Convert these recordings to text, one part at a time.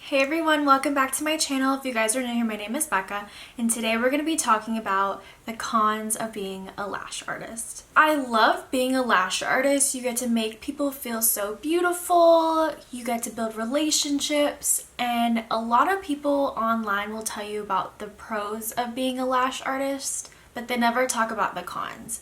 Hey everyone, welcome back to my channel. If you guys are new here, my name is Becca, and today we're going to be talking about the cons of being a lash artist. I love being a lash artist. You get to make people feel so beautiful, you get to build relationships, and a lot of people online will tell you about the pros of being a lash artist, but they never talk about the cons.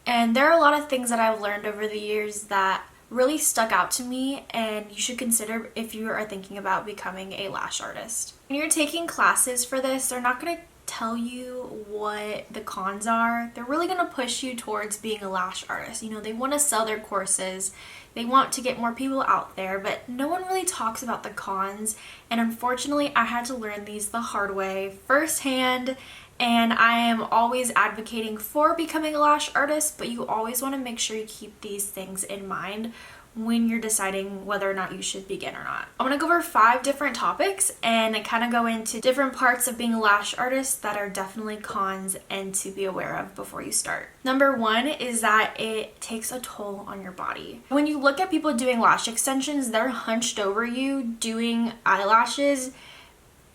And there are a lot of things that I've learned over the years that really stuck out to me, and you should consider if you are thinking about becoming a lash artist. When you're taking classes for this, they're not going to tell you what the cons are. They're really going to push you towards being a lash artist. You know, they want to sell their courses, they want to get more people out there, but no one really talks about the cons, and unfortunately I had to learn these the hard way firsthand. And I am always advocating for becoming a lash artist, but you always want to make sure you keep these things in mind when you're deciding whether or not you should begin or not. I'm going to go over 5 different topics and kind of go into different parts of being a lash artist that are definitely cons and to be aware of before you start. Number 1 is that it takes a toll on your body. When you look at people doing lash extensions, they're hunched over you doing eyelashes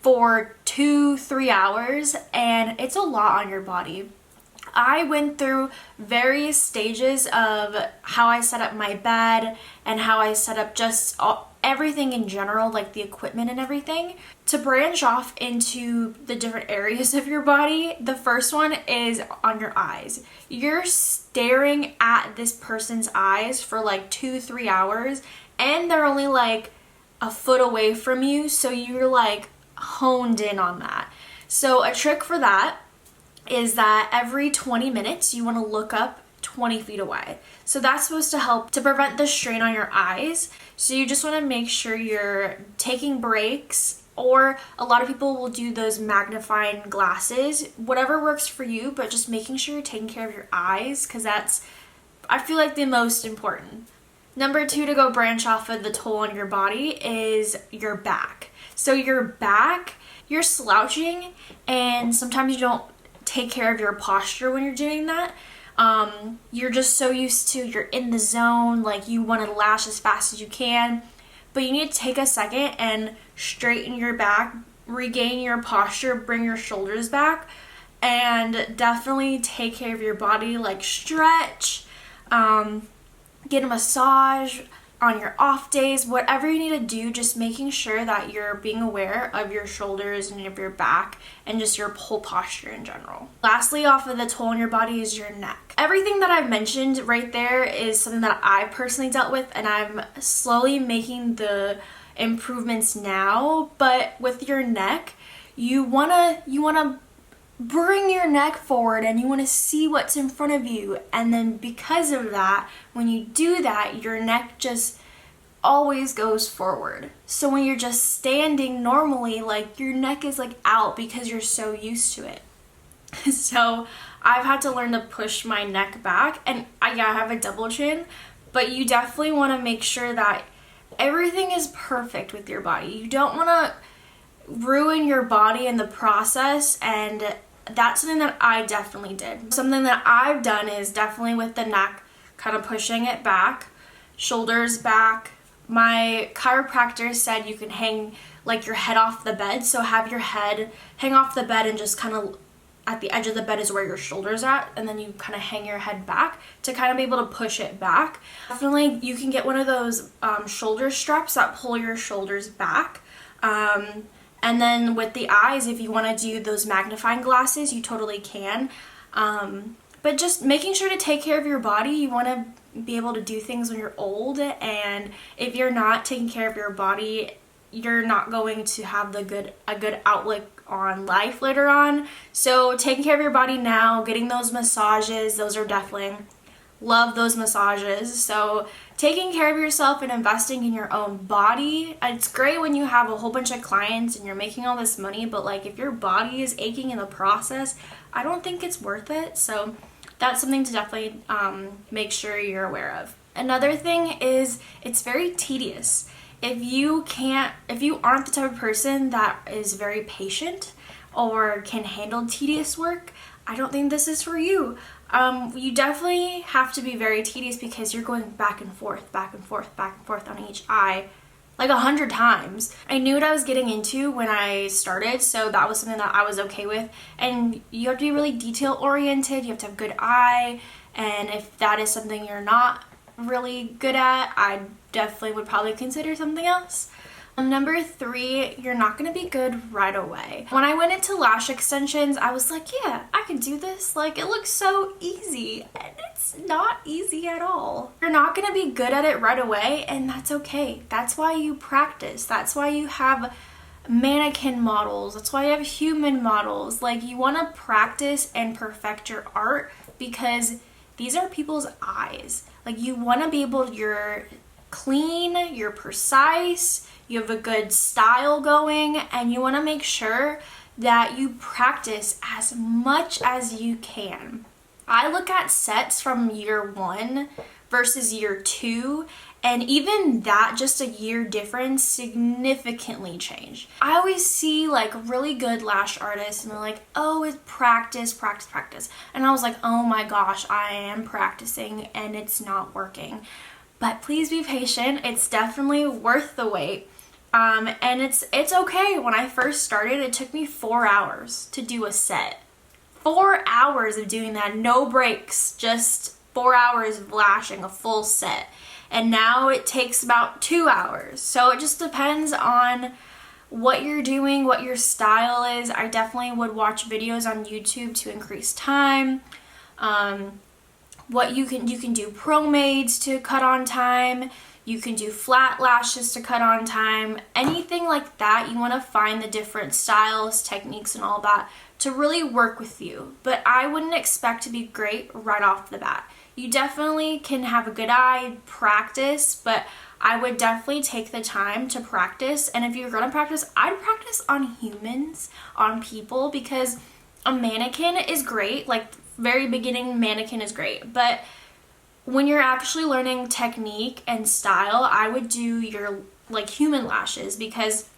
for 2-3 hours, and it's a lot on your body. I went through various stages of how I set up my bed and how I set up just everything in general, like the equipment and everything. To branch off into the different areas of your body, the first one is on your eyes. You're staring at this person's eyes for like 2-3 hours, and they're only like a foot away from you, so you're like honed in on that. So a trick for that is that every 20 minutes you want to look up 20 feet away. So that's supposed to help to prevent the strain on your eyes. So you just want to make sure you're taking breaks, or a lot of people will do those magnifying glasses, whatever works for you, but just making sure you're taking care of your eyes, because that's, I feel like, the most important. Number 2 to go branch off of the toll on your body is your back. So your back, you're slouching, and sometimes you don't take care of your posture when you're doing that. You're just so used to, you're in the zone, like you want to lash as fast as you can, but you need to take a second and straighten your back, regain your posture, bring your shoulders back, and definitely take care of your body, like stretch, get a massage on your off days, whatever you need to do, just making sure that you're being aware of your shoulders and of your back and just your whole posture in general. Lastly, off of the toll on your body is your neck. Everything that I've mentioned right there is something that I've personally dealt with, and I'm slowly making the improvements now. But with your neck, you wanna bring your neck forward, and you want to see what's in front of you, and then because of that, when you do that, your neck just always goes forward. So when you're just standing normally, like your neck is like out because you're so used to it. So I've had to learn to push my neck back, and I have a double chin, but you definitely want to make sure that everything is perfect with your body. You don't want to ruin your body in the process, and that's something that I definitely did. Something that I've done is definitely with the neck, kind of pushing it back, shoulders back. My chiropractor said you can hang like your head off the bed, so have your head hang off the bed and just kind of at the edge of the bed is where your shoulders are at, and then you kind of hang your head back to kind of be able to push it back. Definitely you can get one of those shoulder straps that pull your shoulders back. And then with the eyes, if you want to do those magnifying glasses, you totally can. But just making sure to take care of your body. You want to be able to do things when you're old, and if you're not taking care of your body, you're not going to have a good outlook on life later on. So taking care of your body now, getting those massages, those are definitely, love those massages. So taking care of yourself and investing in your own body. It's great when you have a whole bunch of clients and you're making all this money, but like if your body is aching in the process, I don't think it's worth it. So that's something to definitely make sure you're aware of. Another thing is it's very tedious. If you aren't the type of person that is very patient or can handle tedious work, I don't think this is for you. You definitely have to be very tedious because you're going back and forth on each eye like 100 times. I knew what I was getting into when I started, so that was something that I was okay with. And you have to be really detail oriented, you have to have good eye, and if that is something you're not really good at, I definitely would probably consider something else. Number 3, you're not going to be good right away. When I went into lash extensions, I was like, yeah, I can do this. Like, it looks so easy. And it's not easy at all. You're not going to be good at it right away, and that's okay. That's why you practice. That's why you have mannequin models. That's why you have human models. Like, you want to practice and perfect your art because these are people's eyes. Like, you want to be able, you're clean, you're precise, you have a good style going, and you want to make sure that you practice as much as you can. I look at sets from year 1 versus year 2, and even that, just a year difference, significantly changed. I always see like really good lash artists and they're like, oh, it's practice, practice, practice. And I was like, oh my gosh, I am practicing and it's not working. But please be patient. It's definitely worth the wait. And it's okay. When I first started, it took me 4 hours to do a set. 4 hours of doing that, no breaks, just 4 hours of lashing a full set. And now it takes about 2 hours. So it just depends on what you're doing, what your style is. I definitely would watch videos on YouTube to increase time. What you can do pomades to cut on time. You can do flat lashes to cut on time. Anything like that, you want to find the different styles, techniques, and all that to really work with you. But I wouldn't expect to be great right off the bat. You definitely can have a good eye, practice, but I would definitely take the time to practice. And if you're going to practice, I'd practice on humans, on people, because a mannequin is great. Like, very beginning mannequin is great, but when you're actually learning technique and style, I would do your like human lashes because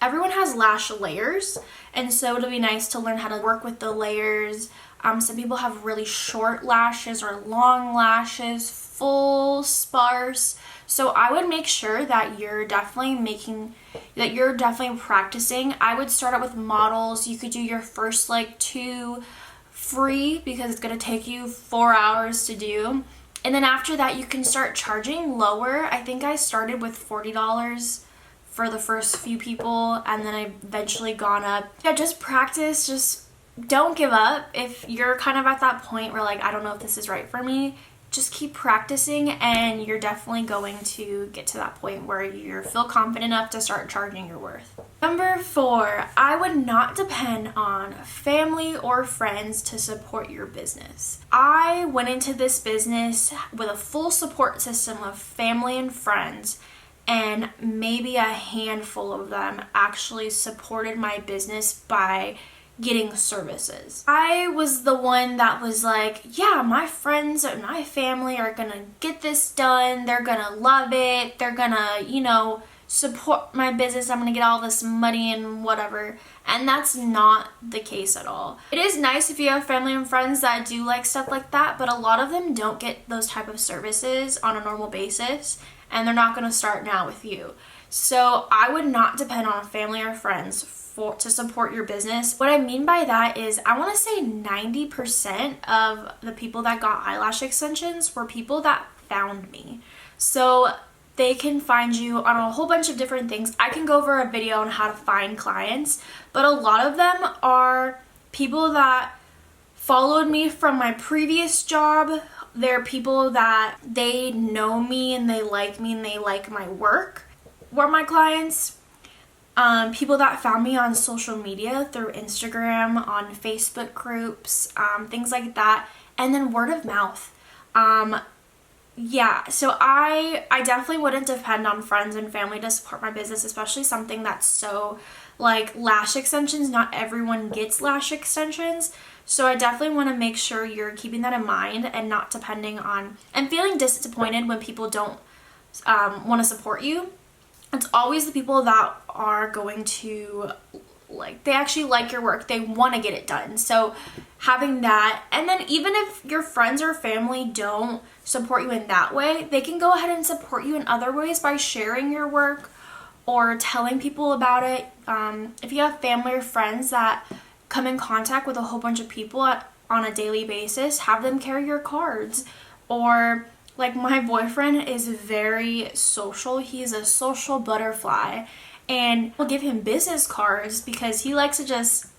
everyone has lash layers, and so it'll be nice to learn how to work with the layers. Some people have really short lashes or long lashes, full, sparse. So I would make sure that you're definitely practicing. I would start out with models. You could do your first like 2 free because it's going to take you 4 hours to do. And then after that, you can start charging lower. I think I started with $40 for the first few people, and then I eventually gone up. Yeah, just practice. Just don't give up. If you're kind of at that point where like, I don't know if this is right for me, just keep practicing and you're definitely going to get to that point where you feel confident enough to start charging your worth. Number 4, I would not depend on family or friends to support your business. I went into this business with a full support system of family and friends, and maybe a handful of them actually supported my business by getting services. I was the one that was like, yeah, my friends and my family are gonna get this done. They're gonna love it. They're gonna, support my business. I'm gonna get all this money and whatever. And that's not the case at all. It is nice if you have family and friends that do like stuff like that, but a lot of them don't get those type of services on a normal basis, and they're not gonna start now with you. So I would not depend on family or friends to support your business. What I mean by that is I want to say 90% of the people that got eyelash extensions were people that found me. So they can find you on a whole bunch of different things. I can go over a video on how to find clients, but a lot of them are people that followed me from my previous job. They're people that they know me and they like my work were my clients. People that found me on social media through Instagram, on Facebook groups, things like that, and then word of mouth. Yeah, so I definitely wouldn't depend on friends and family to support my business, especially something that's so like lash extensions. Not everyone gets lash extensions, so I definitely want to make sure you're keeping that in mind and not depending on and feeling disappointed when people don't want to support you. It's always the people that are going to they actually like your work. They want to get it done. So having that, and then even if your friends or family don't support you in that way, they can go ahead and support you in other ways by sharing your work or telling people about it. If you have family or friends that come in contact with a whole bunch of people on a daily basis, have them carry your cards. Or like my boyfriend is very social. He's a social butterfly, and I'll give him business cards because he likes to just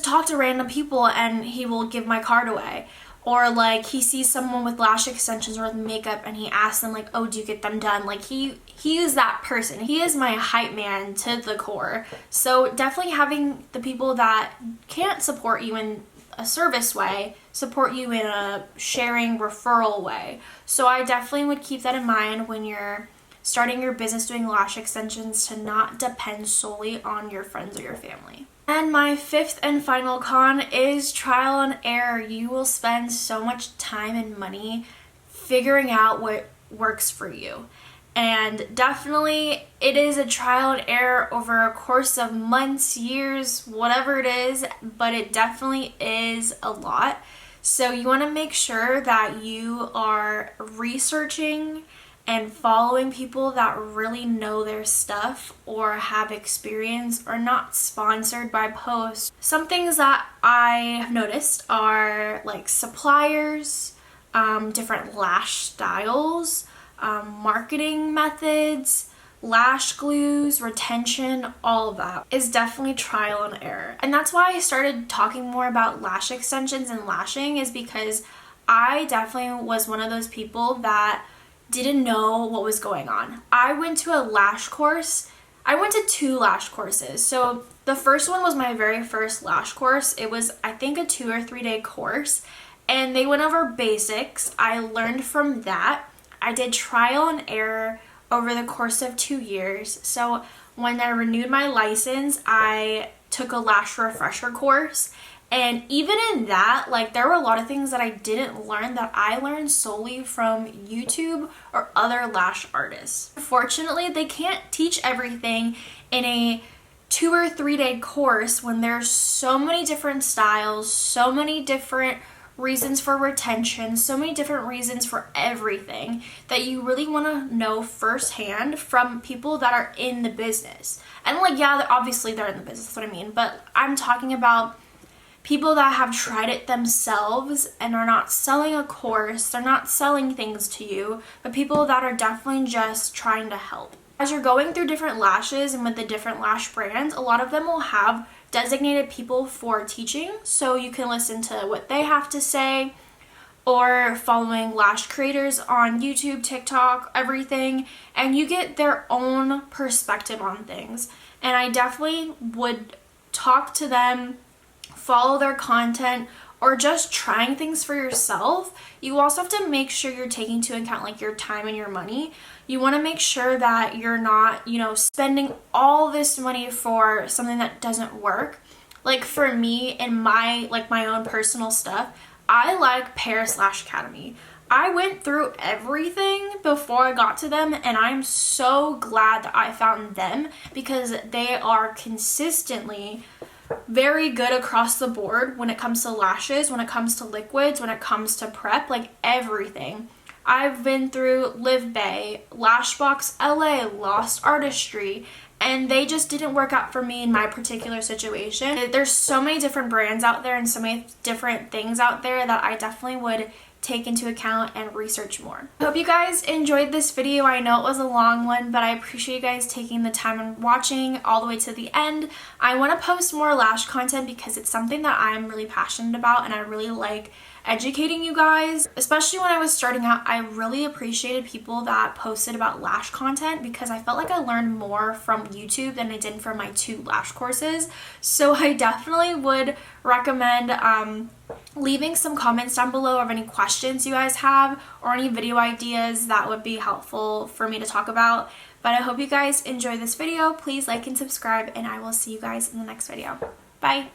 talk to random people, and he will give my card away. Or like he sees someone with lash extensions or with makeup and he asks them like, oh, do you get them done? Like he is that person. He is my hype man to the core. So definitely having the people that can't support you in a service way support you in a sharing referral way. So I definitely would keep that in mind when you're starting your business doing lash extensions, to not depend solely on your friends or your family. And my fifth and final con is trial and error. You will spend so much time and money figuring out what works for you. And definitely it is a trial and error over a course of months, years, whatever it is, but it definitely is a lot. So you want to make sure that you are researching and following people that really know their stuff or have experience, or not sponsored by posts. Some things that I have noticed are like suppliers, different lash styles, marketing methods, lash glues, retention, all of that is definitely trial and error. And that's why I started talking more about lash extensions and lashing, is because I definitely was one of those people that didn't know what was going on. I went to a lash course. I went to 2 lash courses. So the first one was my very first lash course. It was, I think, a 2 or 3 day course, and they went over basics. I learned from that. I did trial and error over the course of 2 years. So when I renewed my license, I took a lash refresher course. And even in that, like, there were a lot of things that I didn't learn that I learned solely from YouTube or other lash artists. Fortunately, they can't teach everything in a 2 or 3 day course when there's so many different styles, so many different reasons for retention, so many different reasons for everything, that you really want to know firsthand from people that are in the business. And like, yeah, obviously they're in the business, that's what I mean, but I'm talking about people that have tried it themselves and are not selling a course, they're not selling things to you, but people that are definitely just trying to help. As you're going through different lashes and with the different lash brands, a lot of them will have designated people for teaching, so you can listen to what they have to say, or following lash creators on YouTube, TikTok, everything, and you get their own perspective on things. And I definitely would talk to them, follow their content, or just trying things for yourself. You also have to make sure you're taking into account like your time and your money. You want to make sure that you're not, spending all this money for something that doesn't work. Like for me, in my own personal stuff, I like Paris Lash Academy. I went through everything before I got to them, and I'm so glad that I found them, because they are consistently very good across the board when it comes to lashes, when it comes to liquids, when it comes to prep, like everything. I've been through Live Bay, Lashbox LA, Lost Artistry, and they just didn't work out for me in my particular situation. There's so many different brands out there and so many different things out there that I definitely would take into account and research more. I hope you guys enjoyed this video. I know it was a long one, but I appreciate you guys taking the time and watching all the way to the end. I want to post more lash content because it's something that I'm really passionate about, and I really like educating you guys. Especially when I was starting out, I really appreciated people that posted about lash content, because I felt like I learned more from YouTube than I did from my 2 lash courses. So I definitely would recommend leaving some comments down below of any questions you guys have or any video ideas that would be helpful for me to talk about. But I hope you guys enjoyed this video. Please like and subscribe, and I will see you guys in the next video. Bye!